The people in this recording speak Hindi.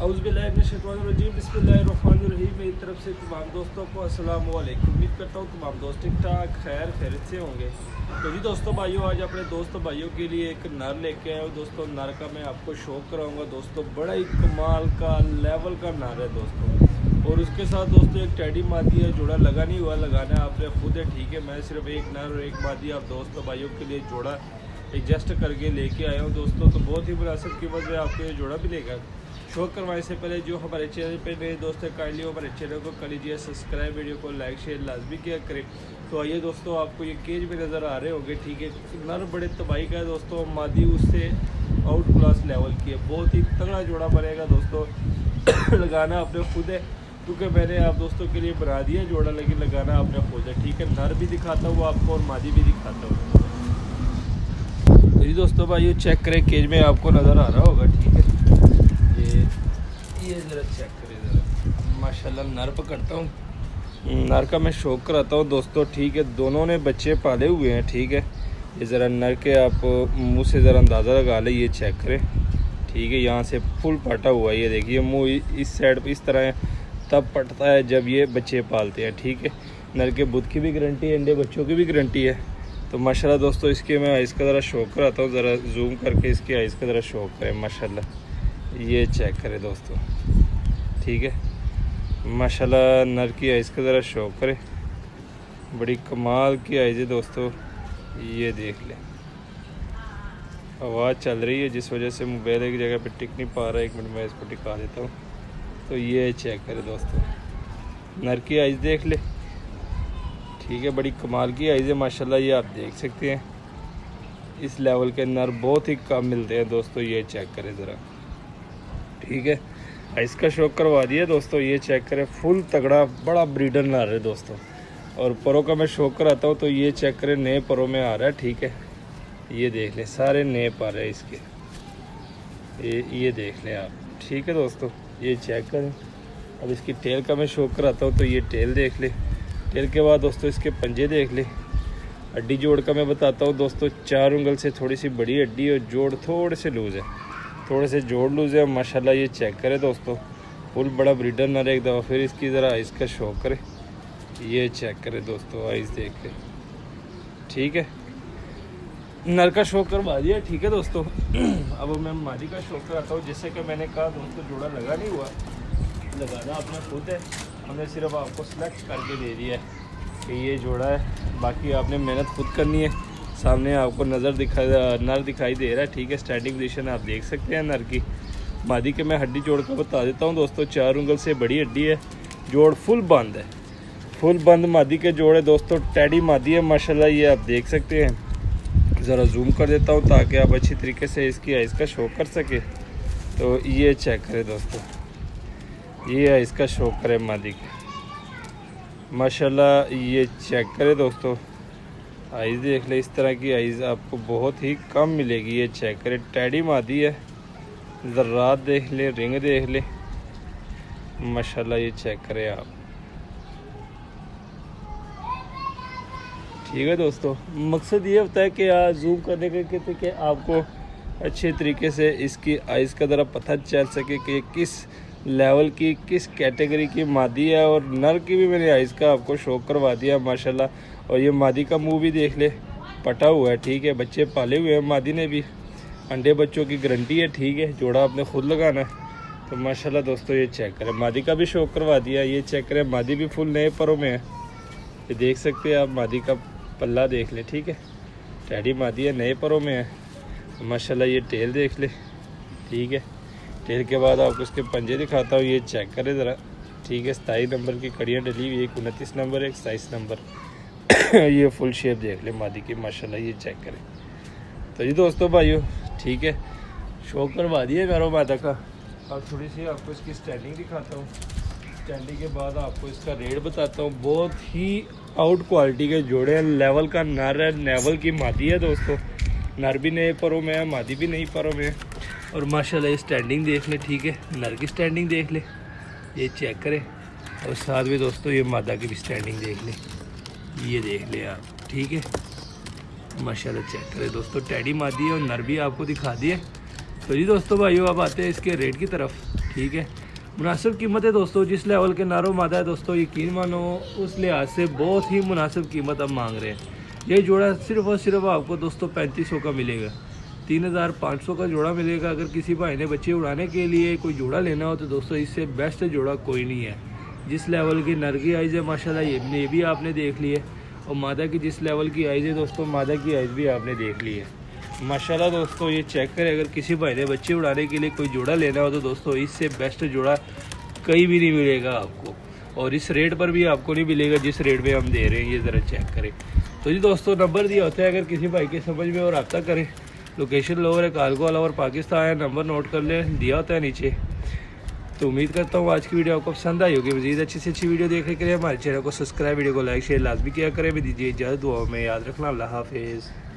औज़ुबिल्लाहिमिनश्शैतानिर्रजीम बिस्मिल्लाहिर्रहमानिर्रहीम। मेरी तरफ से तमाम दोस्तों को अस्सलाम वालेकुम। उम्मीद करता हूँ तमाम दोस्त ठीक ठाक खैरियत से होंगे। तो जी दोस्तों भाइयों, आज अपने दोस्त भाइयों के लिए एक नर लेके आया हूँ दोस्तों। नर का मैं आपको शौक कराऊंगा दोस्तों। बड़ा ही कमाल का लेवल का नर है दोस्तों। और उसके साथ दोस्तों एक टैडी मादी है। जोड़ा लगा नहीं हुआ, लगाना आपने खुद है, ठीक है। मैं सिर्फ एक नर और एक मादी आप दोस्तों भाइयों के लिए जोड़ा एडजस्ट करके लेके आया हूँ दोस्तों। तो बहुत ही मुनासिब कीमत में आपको ये जोड़ा भी लेकर शौक करवाने से पहले जो हमारे चैनल पे मेरे दोस्त हैं, काइंडली हमारे चैनल को कर लीजिए सब्सक्राइब, वीडियो को लाइक शेयर लाजमी किया करें। तो आइए दोस्तों, आपको ये केज में नज़र आ रहे होंगे, ठीक है। नर बड़े तबाही का है दोस्तों, मादी उससे आउट क्लास लेवल की है। बहुत ही तगड़ा जोड़ा बनेगा दोस्तों। लगाना आपने खुद है, क्योंकि मैंने आप दोस्तों के लिए बना दिया जोड़ा, लेकिन लगाना आपने खुद है, ठीक है। नर भी दिखाता हूँ आपको और मादी भी दिखाता हूँ। जी दोस्तों भाई चेक करें, केज में आपको नज़र आ रहा होगा, ठीक है। ये ज़रा चेक करें ज़रा, माशाल्लाह नर पकड़ता हूँ। नर का मैं शौक कराता हूँ दोस्तों, ठीक है। दोनों ने बच्चे पाले हुए हैं, ठीक है। ये ज़रा नर के आप मुंह से ज़रा अंदाज़ा लगा लें, ये चेक करें, ठीक है। यहाँ से फुल पटा हुआ है, ये देखिए मुँह इस साइड इस तरह तब पटता है जब ये बच्चे पालते हैं, ठीक है। नर के बुध की भी गारंटी है, अंडे बच्चों की भी गारंटी है। तो माशाल्लाह दोस्तों, इसके मैं आइस का ज़रा शौक कराता हूँ। ज़रा जूम करके इसके आइस का ज़रा शौक करें, माशाल्लाह ये चेक करें दोस्तों, ठीक है। माशाल्लाह नर की आइस का ज़रा शौक करें, बड़ी कमाल की आइज़ है दोस्तों। ये देख लें, आवाज़ चल रही है जिस वजह से मोबाइल एक जगह पे टिक नहीं पा रहा है। एक मिनट मैं इसको टिका देता हूँ। तो ये चेक करें दोस्तों, नर की आइज़ देख ले, ठीक है। बड़ी कमाल की आइज़ है माशाल्लाह, ये आप देख सकते हैं। इस लेवल के नर बहुत ही कम मिलते हैं दोस्तों। ये चेक करें ज़रा, ठीक है। आइस का शौक करवा दिया दोस्तों। ये चेक करें, फुल तगड़ा बड़ा ब्रीडर नर है दोस्तों। और परों का मैं शौक कराता हूँ, तो ये चेक करें नए परों में आ रहा है, ठीक है। ये देख लें, सारे नए पर है इसके, ये देख लें आप, ठीक है दोस्तों। ये चेक करें। अब इसकी टेल का मैं शौक कराता हूँ, तो ये टेल देख ले। टेल के बाद दोस्तों इसके पंजे देख ले। हड्डी जोड़ का मैं बताता हूँ दोस्तों, 4 उंगल से थोड़ी सी बड़ी हड्डी और जोड़ थोड़े से लूज़ है, थोड़े से जोड़ लूज़ है माशाल्लाह। ये चेक करें दोस्तों, फुल बड़ा ब्रीडर नर। एक दफ़ा फिर इसकी ज़रा आइस का शौक करें। ये चेक करें दोस्तों, आइस देख के, ठीक है। नर का शौक करवा दिया, ठीक है दोस्तों। अब मैं मादी का शौक कराता हूँ। जैसे कि मैंने कहा दोस्तों, जोड़ा लगा नहीं हुआ, लगाना अपना खुद है। हमने सिर्फ आपको सेलेक्ट करके दे दिया है कि ये जोड़ा है, बाकी आपने मेहनत खुद करनी है। सामने आपको नर दिखाई दे रहा है, ठीक है। स्टैंडिंग पोजीशन आप देख सकते हैं नर की। मादी के मैं हड्डी जोड़ कर बता देता हूँ दोस्तों, 4 उंगल से बड़ी हड्डी है, जोड़ फुल बंद है, फुल बंद मादी के जोड़े दोस्तों। टैडी मादी है माशाल्लाह, ये आप देख सकते हैं। ज़रा जूम कर देता हूँ ताकि आप अच्छी तरीके से इसकी आइस का शौक कर सके। तो ये चेक करें दोस्तों, ये आइस का शौक करें मादी के, माशाल्लाह। ये चेक करें दोस्तों, आइज़ देख ले। इस तरह की आइज़ आपको बहुत ही कम मिलेगी। ये चेक करें, टैडी मादी है। ज़र्रात देख ले, रिंग देख ले, माशाल्लाह। ये चेक करें आप, ठीक है दोस्तों। मकसद ये होता है कि जूम करने का कहते कि आपको अच्छे तरीके से इसकी आइज़ का ज़रा पता चल सके कि किस लेवल की, किस कैटेगरी की मादी है। और नर की भी मैंने आइज़ का आपको शौक करवा दिया माशाल्लाह। और ये मादी का मुंह भी देख ले, पटा हुआ है, ठीक है। बच्चे पाले हुए हैं मादी ने भी, अंडे बच्चों की गारंटी है, ठीक है। जोड़ा आपने खुद लगाना है। तो माशाल्लाह दोस्तों, ये चेक करें, मादी का भी शौक करवा दिया। ये चेक करें, मादी भी फुल नए परों में है, ये देख सकते हैं आप। मादी का पल्ला देख ले, ठीक है। टैडी मादी है, नए परों में है माशाल्लाह। ये टेल देख ले, ठीक है। टेल के बाद आपको इसके पंजे दिखाता हूँ। ये चेक करें ज़रा, ठीक है। 27 नंबर की कड़ियाँ डली हुई, एक 29 नंबर, एक 27 नंबर। ये फुल शेप देख ले मादी की माशाल्लाह, ये चेक करें। तो जी दोस्तों भाइयों, ठीक है, शौक करवा दिए नरों मादा का। अब थोड़ी सी आपको इसकी स्टैंडिंग दिखाता हूँ। स्टैंडिंग के बाद आपको इसका रेट बताता हूँ। बहुत ही आउट क्वालिटी के जोड़े हैं, लेवल का नर है, लेवल की मादी है दोस्तों। नर भी नए परों में है, मादी भी नई परों में है। और माशाल्लाह ये स्टैंडिंग देख ले, ठीक है। नर की स्टैंडिंग देख ले, ये चेक करें। और साथ में दोस्तों ये मादा की भी स्टैंडिंग देख ले, ये देख ले आप, ठीक है। माशाल्लाह चेक करें दोस्तों, टैडी मादी है और नर भी आपको दिखा दिए। तो जी दोस्तों भाइयों, अब आते हैं इसके रेट की तरफ। ठीक है। मुनासिब कीमत है दोस्तों, जिस लेवल के नारो मादा है दोस्तों, यकीन मानो उस लिहाज से बहुत ही मुनासिब कीमत अब मांग रहे हैं। ये जोड़ा सिर्फ और सिर्फ आपको दोस्तों 3500 का मिलेगा, 3500 का जोड़ा मिलेगा। अगर किसी भाई ने बच्चे उड़ाने के लिए कोई जोड़ा लेना हो तो दोस्तों इससे बेस्ट जोड़ा कोई नहीं है। जिस लेवल की नर की आइज़ है माशाल्लाह ये भी आपने देख ली है, और मादा की जिस लेवल की आइज़ है दोस्तों, मादा की आइज़ भी आपने देख ली है माशाल्लाह। दोस्तों ये चेक करें, अगर किसी भाई ने बच्चे उड़ाने के लिए कोई जोड़ा लेना हो तो दोस्तों इससे बेस्ट जोड़ा कहीं भी नहीं मिलेगा आपको, और इस रेट पर भी आपको नहीं मिलेगा जिस रेट में हम दे रहे हैं। ये ज़रा चेक करें। तो जी दोस्तों नंबर दिया होता है, अगर किसी भाई के समझ में और रब्ता करें। लोकेशन लोअर है, कार्गो ऑल ओवर पाकिस्तान है, नंबर नोट कर लें, दिया होता है नीचे। तो उम्मीद करता हूँ आज की वीडियो आपको पसंद आई होगी। मज़ीद अच्छी से अच्छी वीडियो देखने के लिए हमारे चैनल को सब्सक्राइब, वीडियो को लाइक शेयर लाजमी किया करें। भी दीजिए इजाज़त, दुआ में याद रखना। अल्लाह हाफिज़।